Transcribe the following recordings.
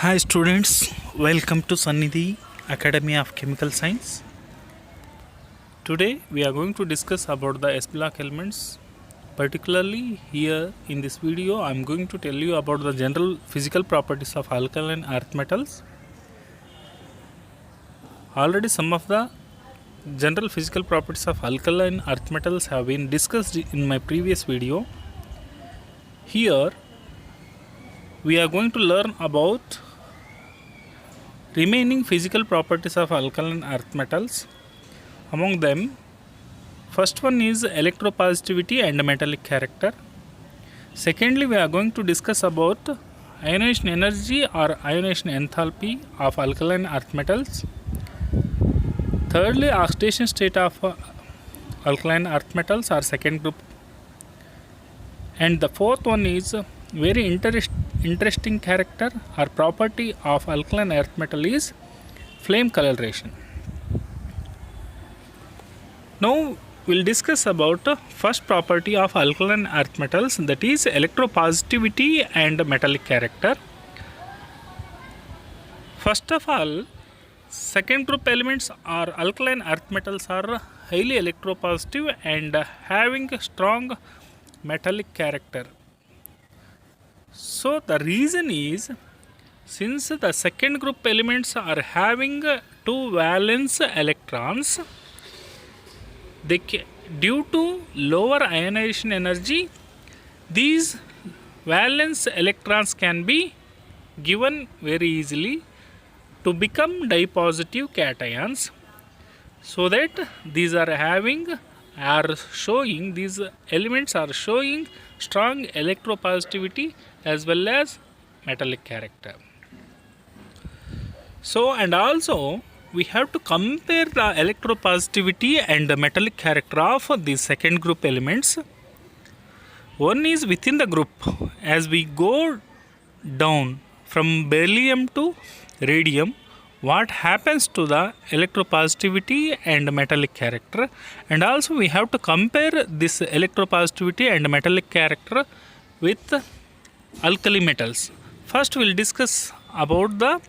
Hi students, welcome to Sannidhi Academy of Chemical Science. Today we are going to discuss about the S block elements. Particularly here in this video I am going to tell you about the general physical properties of alkaline earth metals. Already some of the general physical properties of alkaline earth metals have been discussed in my previous video. Here we are going to learn about remaining physical properties of alkaline earth metals. Among them, first one is electropositivity and metallic character. Secondly, we are going to discuss about ionization energy or ionization enthalpy of alkaline earth metals. Thirdly, oxidation state of alkaline earth metals or second group. And the fourth one is very interesting character or property of alkaline earth metal is flame coloration. Now we'll discuss about first property of alkaline earth metals, that is electropositivity and metallic character. First of all, second group elements or alkaline earth metals are highly electropositive and having strong metallic character. So the reason is, since the second group elements are having two valence electrons, due to lower ionization energy, these valence electrons can be given very easily to become dipositive cations, so that these elements are showing strong electropositivity as well as metallic character. So, and also we have to compare the electropositivity and the metallic character of these second group elements. One is within the group. As we go down from beryllium to radium, what happens to the electropositivity and metallic character, and also we have to compare this electropositivity and metallic character with alkali metals. First we will discuss about the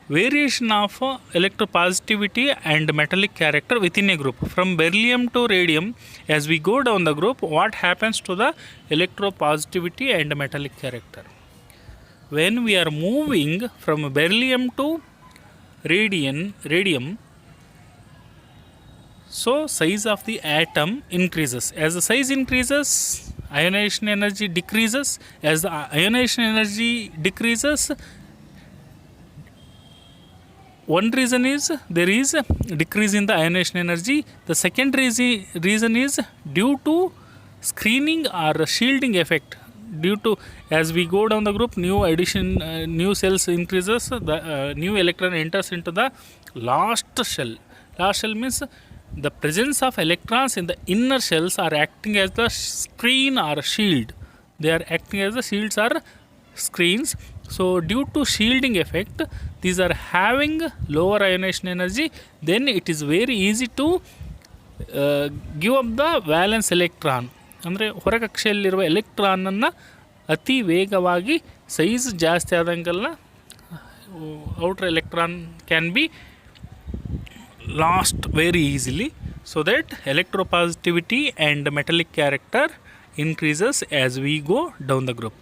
variation of electropositivity and metallic character within a group. From beryllium to radium, as we go down the group, what happens to the electropositivity and metallic character. When we are moving from beryllium to radium, so size of the atom increases. As the size increases, ionization energy decreases. As the ionization energy decreases, one reason is there is a decrease in the ionization energy. The second reason is due to screening or shielding effect. Due to, as we go down the group, new cells increases, the new electron enters into the last shell. Last shell means the presence of electrons in the inner shells are acting as the screen or shield. They are acting as the shields or screens. So due to shielding effect, these are having lower ionization energy. Then it is very easy to give up the valence electron. ಅಂದರೆ ಹೊರಕಕ್ಷೆಯಲ್ಲಿರುವ ಎಲೆಕ್ಟ್ರಾನನ್ನು ಅತಿ ವೇಗವಾಗಿ size ಜಾಸ್ತಿ ಆದಂಗೆಲ್ಲ outer electron can be lost very easily, so that electropositivity and metallic character increases as we go down the group.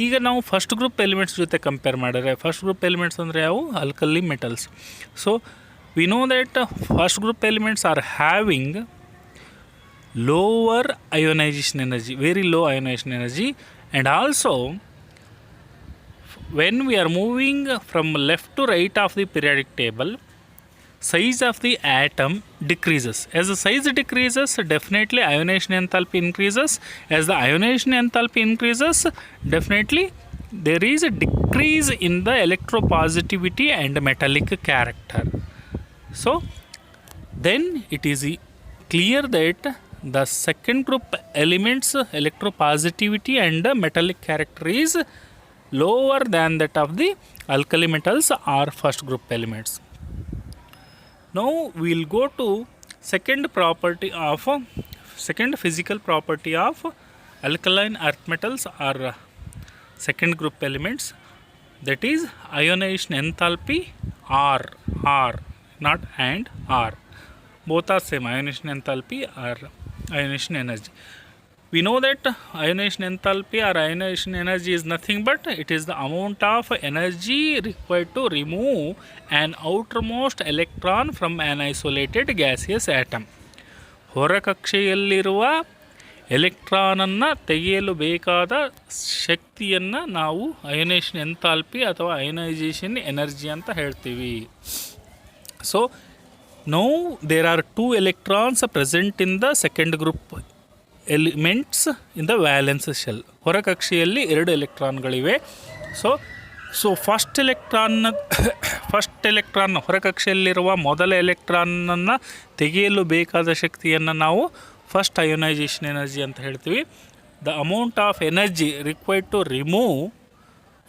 ಈಗ ನಾವು first group elements ಜೊತೆ compare ಮಾಡಿದ್ರೆ, first group elements ಅಂದರೆ ಯಾವುವು? Alkali metals. So we know that first group elements are having lower ionization energy, very low ionization energy, and also when we are moving from left to right of the periodic table, size of the atom decreases. As the size decreases, definitely ionization enthalpy increases. As the ionization enthalpy increases, definitely there is a decrease in the electropositivity and metallic character. So then it is clear that the second group elements electropositivity and metallic character is lower than that of the alkali metals or first group elements. Now we will go to second physical property of alkaline earth metals or second group elements, that is ionization enthalpy R, not and R. Both are same, ionization enthalpy or ionization energy. We know that ionization enthalpy or ionization energy is nothing but it is the amount of energy required to remove an outermost electron from an isolated gaseous atom. ಹೊರಕಕ್ಷೆಯಲ್ಲಿರುವ ಎಲೆಕ್ಟ್ರಾನನ್ನು ತೆಗೆಯಲು ಬೇಕಾದ ಶಕ್ತಿಯನ್ನು ನಾವು ionization enthalpy ಅಥವಾ ionization energy ಅಂತ ಹೇಳ್ತೀವಿ. So now there are 2 electrons present in the second group elements in the valence shell. ಹೊರಕಕ್ಷೆಯಲ್ಲಿ 2 ಎಲೆಕ್ಟ್ರಾನ್ಗಳಿವೆ. ಸೊ ಫಸ್ಟ್ ಎಲೆಕ್ಟ್ರಾನ್ ಹೊರಕಕ್ಷೆಯಲ್ಲಿರುವ ಮೊದಲ ಎಲೆಕ್ಟ್ರಾನನ್ನು ತೆಗೆಯಲು ಬೇಕಾದ ಶಕ್ತಿಯನ್ನು ನಾವು ಫಸ್ಟ್ ಅಯೋನೈಸೇಷನ್ ಎನರ್ಜಿ ಅಂತ ಹೇಳ್ತೀವಿ. The amount of energy required to remove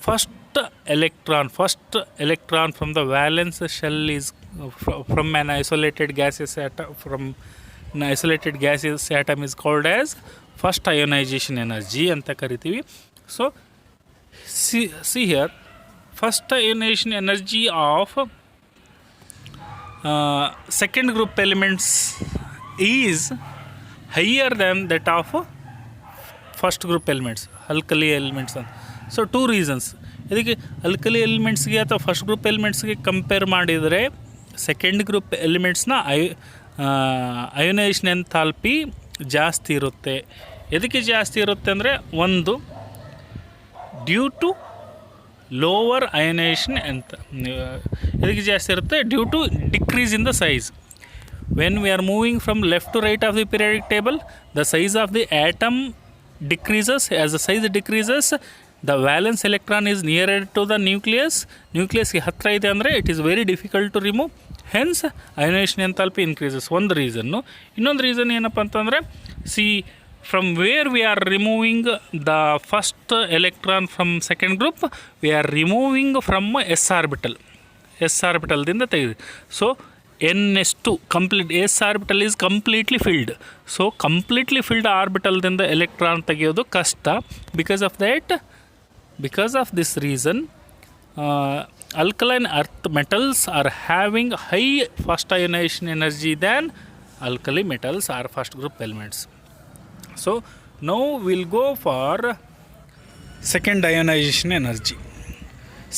first electron from the valence shell is from an isolated gases atom is called as first ionization energy ಅಂತ ಕರಿತೀವಿ. So see here, first ionization energy of second group elements is higher than that of first group elements, alkali elements. So 2 reasons. ಇದಕ್ಕೆ alkali ಎಲಿಮೆಂಟ್ಸ್ಗೆ ಅಥವಾ first group ಎಲಿಮೆಂಟ್ಸ್ಗೆ compare ಮಾಡಿದರೆ second group ಎಲಿಮೆಂಟ್ಸ್ನ ionisation enthalpy ಜಾಸ್ತಿ ಇರುತ್ತೆ. ಎದಕ್ಕೆ ಜಾಸ್ತಿ ಇರುತ್ತೆ ಅಂದರೆ, ಒಂದು ಡ್ಯೂ ಟು ಲೋವರ್ ಅಯೋನೈಸೇಷನ್ ಅಂತ ಎದಕ್ಕೆ ಜಾಸ್ತಿ ಇರುತ್ತೆ, due to decrease in the size. When we are moving from left to right of the periodic table, the size of the atom decreases. As the size decreases, the valence electron is nearer to the nucleus. Nucleus ಗೆ ಹತ್ತಿರ ಇದೆ ಅಂದರೆ it is very difficult to remove. Hence ionization enthalpy increases. ಒಂದು reason. ಇನ್ನೊಂದು reason ಏನಪ್ಪ ಅಂತಂದರೆ, from where we are removing the first electron from second group, we are removing from s orbitalದಿಂದ ತೆಗೆದು. ಸೊ ns2 complete s orbital is completely filled. So completely filled ಆರ್ಬಿಟಲ್ದಿಂದ electron ತೆಗೆಯೋದು ಕಷ್ಟ. because of this reason, alkaline earth metals are having high first ionization energy than alkali metals or first group elements. So now we'll go for second ionization energy.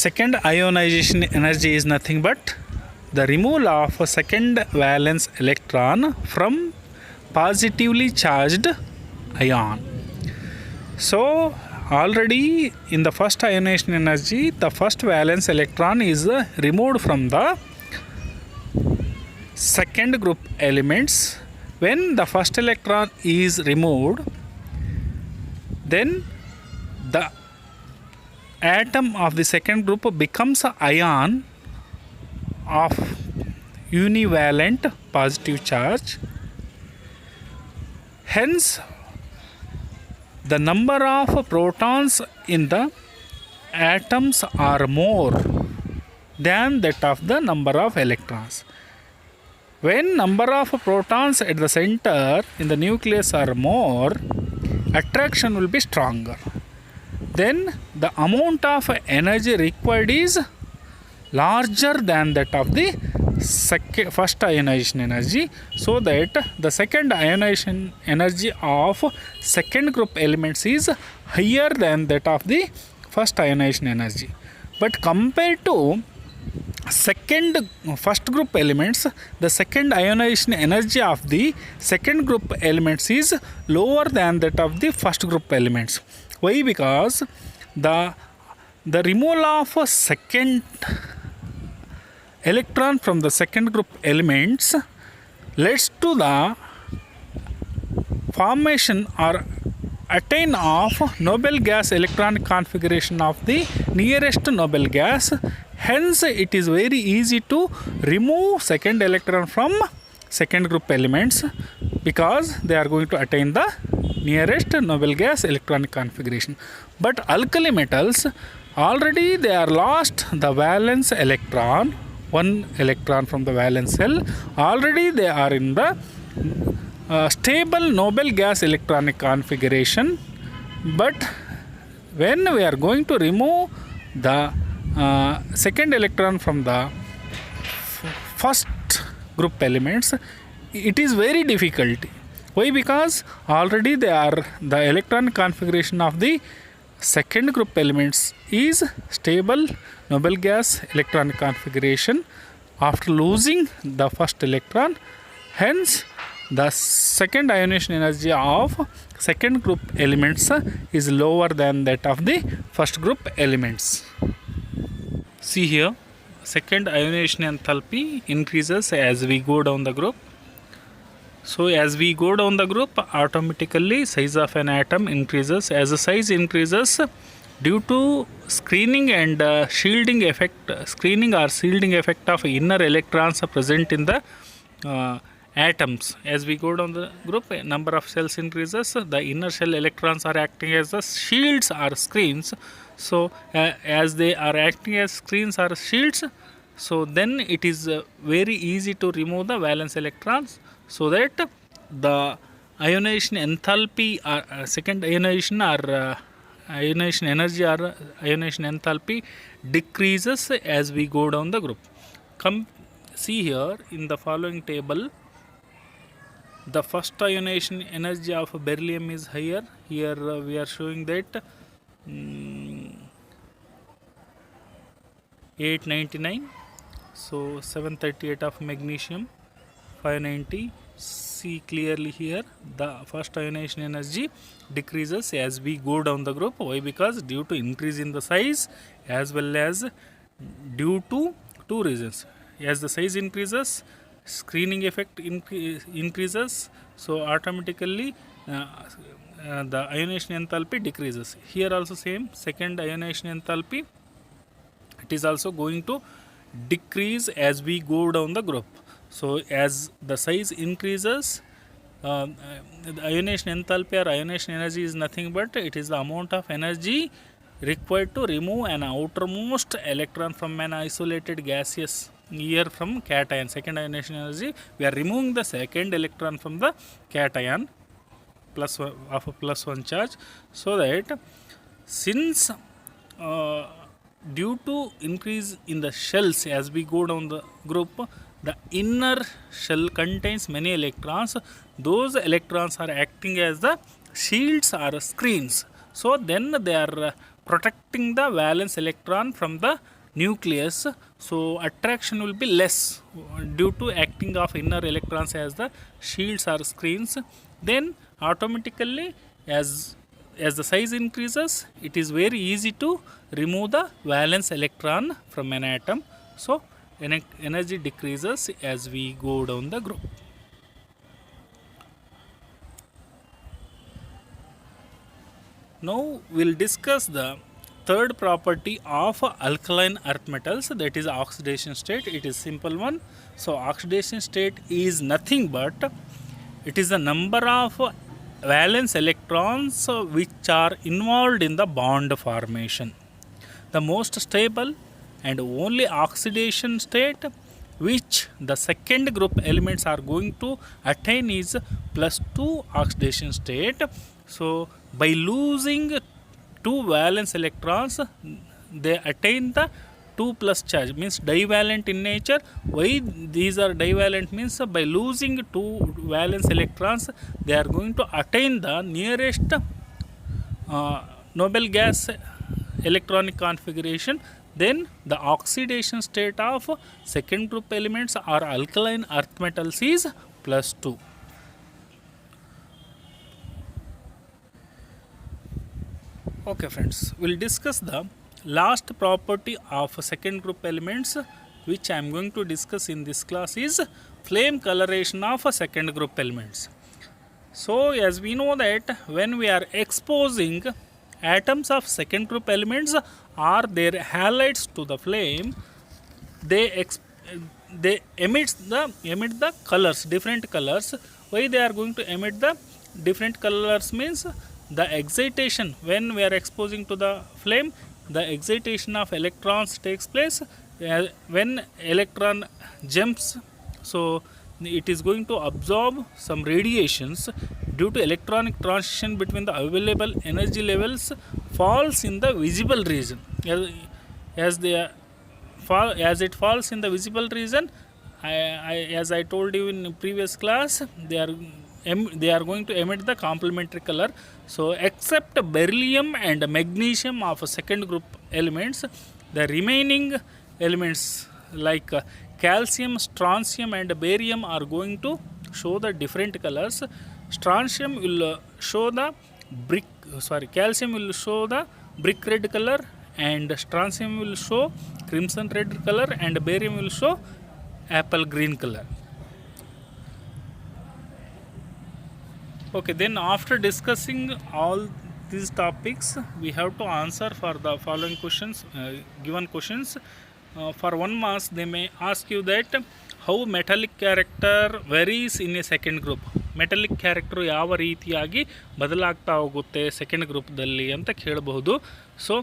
Second ionization energy is nothing but the removal of a second valence electron from positively charged ion. So already in the first ionization energy, the first valence electron is removed from the second group elements. When the first electron is removed, then the atom of the second group becomes an ion of univalent positive charge. Hence the number of protons in the atoms are more than that of the number of electrons. When number of protons at the center in the nucleus are more, attraction will be stronger. Then the amount of energy required is larger than that of the first ionization energy, so that the second ionization energy of second group elements is higher than that of the first ionization energy. But compared to first group elements, the second ionization energy of the second group elements is lower than that of the first group elements. Why? Because the removal of a second electron from the second group elements leads to the formation or attain of noble gas electronic configuration of the nearest noble gas. Hence it is very easy to remove second electron from second group elements, because they are going to attain the nearest noble gas electronic configuration. But alkali metals, already they are lost the valence electron, one electron from the valence cell. Already they are in the stable noble gas electronic configuration. But when we are going to remove the second electron from the first group elements, it is very difficult. Why? Because already they are the electron configuration of the second group elements is stable noble gas electron configuration after losing the first electron. Hence the second ionization energy of second group elements is lower than that of the first group elements. See here, second ionization enthalpy increases as we go down the group. So as we go down the group, automatically size of an atom increases. As the size increases, due to screening and shielding effect, screening or shielding effect of inner electrons present in the atoms. As we go down the group, number of cells increases. The inner shell electrons are acting as the shields or screens. So as they are acting as screens or shields, so then it is very easy to remove the valence electrons, so that the ionization enthalpy or second ionization or ionization energy or ionization enthalpy decreases as we go down the group. Come see here in the following table, the first ionization energy of beryllium is higher. Here we are showing that 899. So 738 of magnesium, 590. See clearly here, the first ionization energy decreases as we go down the group. Why? Because due to increase in the size as well as due to two reasons. As the size increases, screening effect increases, so automatically the ionization enthalpy decreases. Here also same, second ionization enthalpy, it is also going to decrease as we go down the group. So as the size increases, the ionization enthalpy or ionization energy is nothing but it is the amount of energy required to remove an outermost electron from an isolated gaseous here from cation. Second ionization energy, we are removing the second electron from the cation plus of a +1 charge, so that since due to increase in the shells as we go down the group, the inner shell contains many electrons. Those electrons are acting as the shields or screens. So then they are protecting the valence electron from the nucleus. So attraction will be less due to acting of inner electrons as the shields or screens. Then automatically as the size increases, it is very easy to remove the valence electron from an atom. So energy decreases as we go down the group. Now we will discuss the third property of alkaline earth metals, that is oxidation state. It is simple one. So oxidation state is nothing but it is the number of valence electrons which are involved in the bond formation. The most stable and only oxidation state which the second group elements are going to attain is +2 oxidation state. So by losing 2 valence electrons, they attain the 2+ charge, means divalent in nature. Why these are divalent means by losing 2 valence electrons, they are going to attain the nearest noble gas electronic configuration. Then the oxidation state of second group elements or alkaline earth metals is +2. Okay friends, we will discuss the last property of second group elements which I am going to discuss in this class is flame coloration of second group elements. So as we know that when we are exposing atoms of second group elements or their halides to the flame, they emit the colors, different colors. Why they are going to emit the different colors means the excitation, when we are exposing to the flame, the excitation of electrons takes place. When electron jumps, so it is going to absorb some radiations. Due to electronic transition between the available energy levels falls in the visible region. as they fall, as it falls in the visible region, as I told you in previous class, they are going to emit the complementary color. So except beryllium and magnesium of second group elements, the remaining elements like calcium, strontium and barium are going to show the different colors. Strontium will show the calcium will show the brick red color, and strontium will show crimson red color, and barium will show apple green color. Okay, then after discussing all these topics, we have to answer for the following questions, given questions. For 1 mark, they may ask you that how metallic character varies in a second group. Metallic character ಯಾವ ರೀತಿಯಾಗಿ ಬದಲಾಗ್ತಾ ಹೋಗುತ್ತೆ second ಗ್ರೂಪ್ದಲ್ಲಿ ಅಂತ ಕೇಳಬಹುದು. So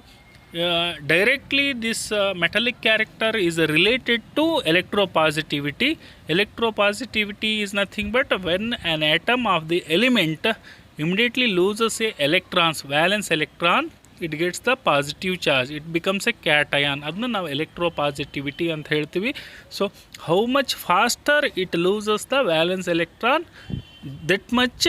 directly this metallic character is related to electropositivity. Electropositivity is nothing but when an atom of the element immediately loses a electrons, valence electron, it gets the positive charge, it becomes a cation. ಅದನ್ನ ನಾವು electropositivity ಅಂತ ಹೇಳ್ತೀವಿ. So how much faster it loses the valence electron, that much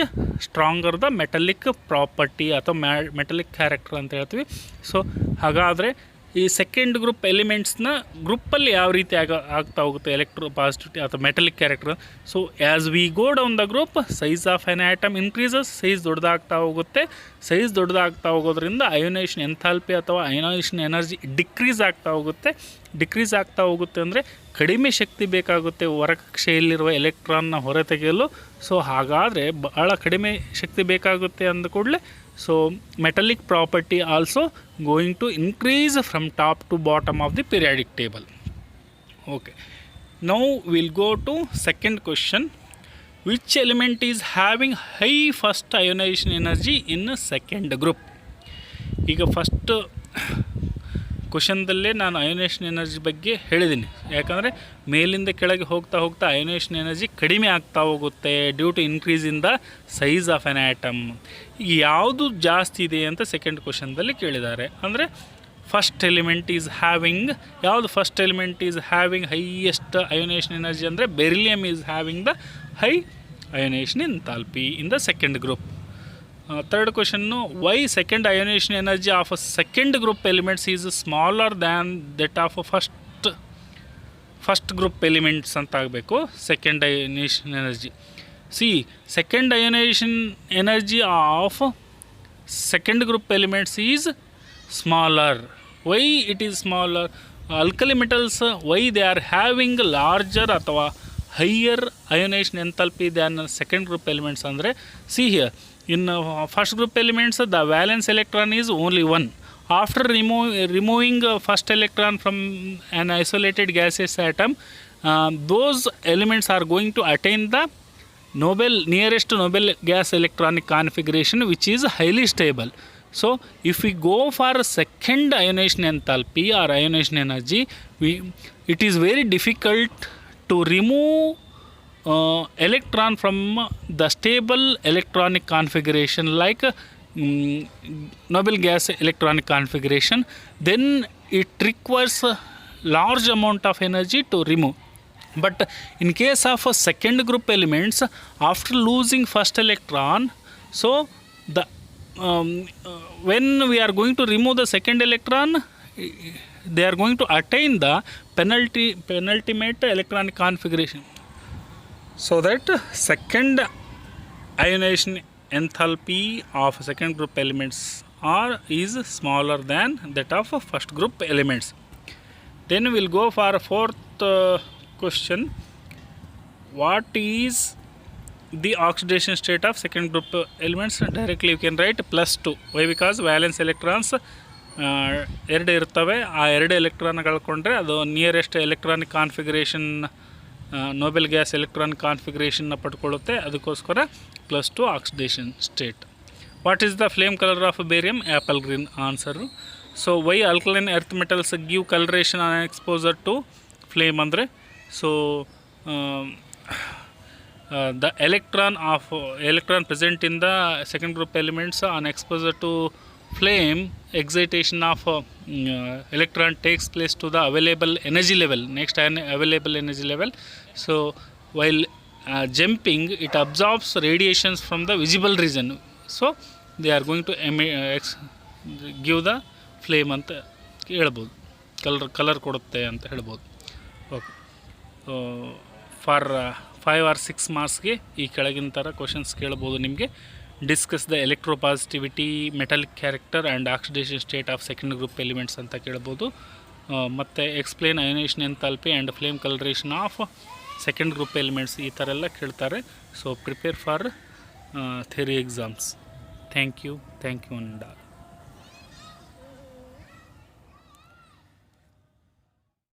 stronger the metallic property ಅಥವಾ metallic character ಅಂತ ಹೇಳ್ತೀವಿ. So ಹಾಗಾದರೆ ಈ second group ಎಲಿಮೆಂಟ್ಸ್ನ ಗ್ರೂಪಲ್ಲಿ ಯಾವ ರೀತಿ ಆಗ್ತಾ ಹೋಗುತ್ತೆ ಎಲೆಕ್ಟ್ರೋ ಪಾಸಿಟಿವಿಟಿ ಅಥವಾ metallic character. So as we go down the group, size of an atom increases, size ದೊಡ್ಡದಾಗ್ತಾ ಹೋಗುತ್ತೆ. ಸೈಜ್ ದೊಡ್ಡದಾಗ್ತಾ ಹೋಗೋದ್ರಿಂದ ಅಯೋನೈಸೇಷನ್ ಎಂಥಾಲ್ಪಿ ಅಥವಾ ಅಯೋನೈಸೇಷನ್ ಎನರ್ಜಿ ಡಿಕ್ರೀಸ್ ಆಗ್ತಾ ಹೋಗುತ್ತೆ. ಡಿಕ್ರೀಸ್ ಆಗ್ತಾ ಹೋಗುತ್ತೆ ಅಂದರೆ ಕಡಿಮೆ ಶಕ್ತಿ ಬೇಕಾಗುತ್ತೆ ಹೊರಕಕ್ಷೆಯಲ್ಲಿರುವ ಎಲೆಕ್ಟ್ರಾನ್ನ ಹೊರತೆಗೆಯಲು. ಸೊ ಹಾಗಾದರೆ ಭಾಳ ಕಡಿಮೆ ಶಕ್ತಿ ಬೇಕಾಗುತ್ತೆ ಅಂದ ಕೂಡಲೇ so metallic property also going to increase from top to bottom of the periodic table. Okay, now we'll go to second question. Which element is having high first ionization energy in second group? ಈಗ first ಕ್ವಶನ್ದಲ್ಲೇ ನಾನು ಅಯೋನೇಷನ್ energy ಬಗ್ಗೆ ಹೇಳಿದ್ದೀನಿ. ಯಾಕಂದರೆ ಮೇಲಿಂದ ಕೆಳಗೆ ಹೋಗ್ತಾ ಹೋಗ್ತಾ ಅಯೋನೇಷನ್ energy ಕಡಿಮೆ ಆಗ್ತಾ ಹೋಗುತ್ತೆ due to increase in the size of an atom. ಈಗ ಯಾವುದು ಜಾಸ್ತಿ ಇದೆ ಅಂತ ಸೆಕೆಂಡ್ ಕ್ವಶನ್ದಲ್ಲಿ ಕೇಳಿದ್ದಾರೆ. ಅಂದರೆ ಫಸ್ಟ್ ಎಲಿಮೆಂಟ್ ಈಸ್ ಹ್ಯಾವಿಂಗ್, ಯಾವುದು first element is having highest ionization energy ಅಂದರೆ beryllium is having the high ionization enthalpy in the second group. Third question, why second ionization energy of a second group elements is smaller than that of a first group elements ಅಂತ ಆಗಬೇಕು. Second ionization energy, see second ionization energy of second group elements is smaller. Why it is smaller? Alkali metals, why they are having larger ಅಥವಾ higher ionization enthalpy than second group elements ಅಂದರೆ, see here in first group elements the valence electron is only 1. After removing first electron from an isolated gaseous atom, those elements are going to attain the nearest noble gas electronic configuration, which is highly stable. So if we go for second ionization enthalpy or ionization energy, it is very difficult to remove electron from the stable electronic configuration like noble gas electronic configuration. Then it requires a large amount of energy to remove. But in case of second group elements, after losing first electron, so the when we are going to remove the second electron, they are going to attain the penultimate electronic configuration. So that second ionization enthalpy of second group elements is smaller than that of first group elements. Then we'll go for fourth question. What is the oxidation state of second group elements? Directly you can write +2. Why? Because valence electrons ಎರಡು ಇರ್ತವೆ. ಆ ಎರಡು electron ಕಳ್ಕೊಂಡ್ರೆ ಅದು nearest electronic configuration noble gas electronic ಕಾನ್ಫಿಗರೇಷನ್ನ ಪಡ್ಕೊಳ್ಳುತ್ತೆ. ಅದಕ್ಕೋಸ್ಕರ +2 oxidation state. What is the flame colour of barium? Apple green answer. So why alkaline earth metals give coloration on exposure to flame ಅಂದರೆ, so the electron present in the second group elements on exposure to flame excitation of electron takes place to the available energy level, next available energy level. So while jumping, it absorbs radiations from the visible region, so they are going to give the flame ಅಂತ ಹೇಳ್ಬೋದು, colour ಕೊಡುತ್ತೆ ಅಂತ ಹೇಳ್ಬೋದು. Okay, for 5 or 6 ಮಾರ್ಕ್ಸ್ಗೆ ಈ ಕೆಳಗಿನ ಥರ questions ಕೇಳ್ಬೋದು ನಿಮಗೆ. Discuss the electropositivity, metallic character and oxidation state of second group elements ಅಂತ ಕೇಳ್ಬೋದು. ಮತ್ತು explain ionization enthalpy and flame coloration of second group elements, ಈ ಥರ ಎಲ್ಲ ಕೇಳ್ತಾರೆ. So prepare for theory exams. Thank you and all.